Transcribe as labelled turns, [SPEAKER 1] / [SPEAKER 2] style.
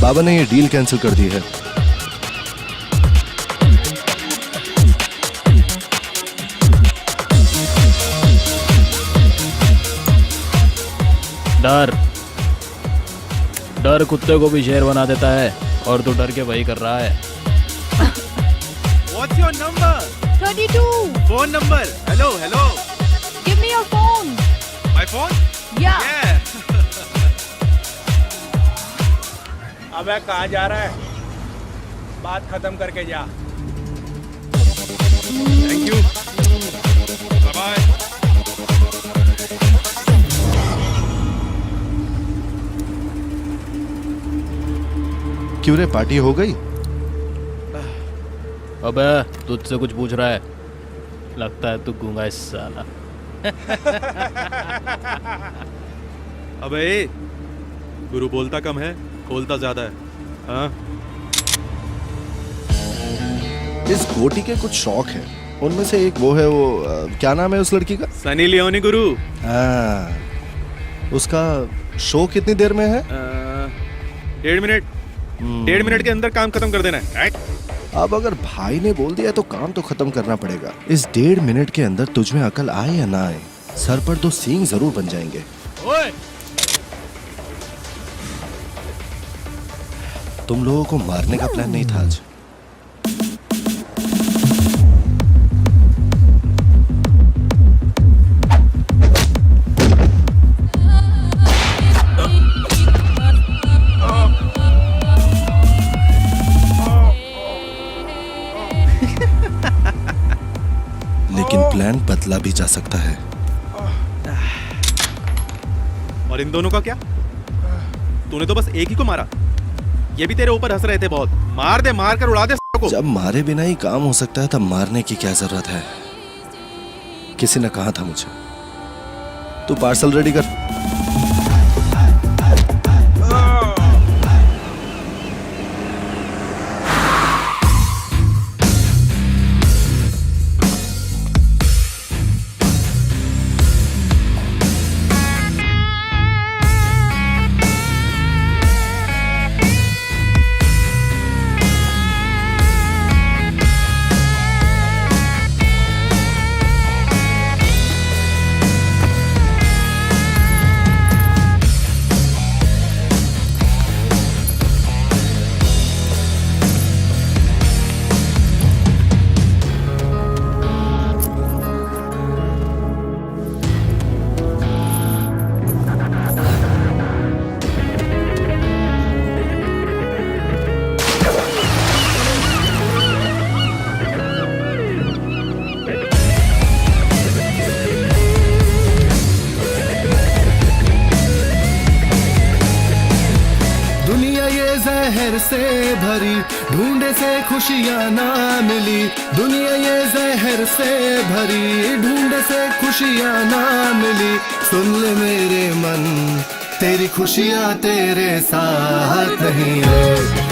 [SPEAKER 1] बाबा ने ये deal cancel कर दी है।
[SPEAKER 2] डर डर कुत्ते को भी शेर बना देता है, और तू डर के वही कर रहा है।
[SPEAKER 3] What's your number?
[SPEAKER 4] 32.
[SPEAKER 3] Phone number. Hello, hello.
[SPEAKER 4] Give me your phone.
[SPEAKER 3] My phone?
[SPEAKER 4] Yeah.
[SPEAKER 3] Yeah.
[SPEAKER 5] अबे कहाँ जा रहा है? बात खत्म करके जा।
[SPEAKER 3] Thank you. Bye bye.
[SPEAKER 1] क्यों रे, पार्टी हो गई?
[SPEAKER 2] अबे तुझसे कुछ पूछ रहा है, लगता है तू गूंगा है साला।
[SPEAKER 3] अबे गुरु बोलता कम है, खोलता ज्यादा है। हाँ?
[SPEAKER 1] इस गोटी के कुछ शौक हैं, उनमें से एक वो है, क्या नाम है उस लड़की का?
[SPEAKER 3] सनी लियोनी गुरु।
[SPEAKER 1] हाँ, उसका शो कितनी देर में है?
[SPEAKER 3] 1.5 मिनट। 1.5 मिनट के अंदर काम खत्म कर देना है।
[SPEAKER 1] अब अगर भाई ने बोल दिया तो काम तो खत्म करना पड़ेगा। इस 1.5 मिनट के अंदर तुझमें अकल आए या ना आए, सर पर 2 सींग जरूर बन जाएंगे।
[SPEAKER 2] ओए!
[SPEAKER 1] तुम लोगों को मारने का प्लान नहीं था आज। लेकिन प्लान बदला भी जा सकता है।
[SPEAKER 3] और इन दोनों का क्या? तूने तो बस एक ही को मारा, ये भी तेरे ऊपर हंस रहे थे बहुत। मार दे, मार कर उड़ा दे को।
[SPEAKER 1] जब मारे बिना ही काम हो सकता है तब मारने की क्या जरूरत है? किसी ने कहा था मुझे। तू पार्सल रेडी कर।
[SPEAKER 6] जहर से भरी, ढूंढे से खुशियाँ ना मिली। दुनिया ये जहर से भरी, ढूंढे से खुशियाँ ना मिली। सुन ले मेरे मन, तेरी खुशियाँ तेरे साथ नहीं है।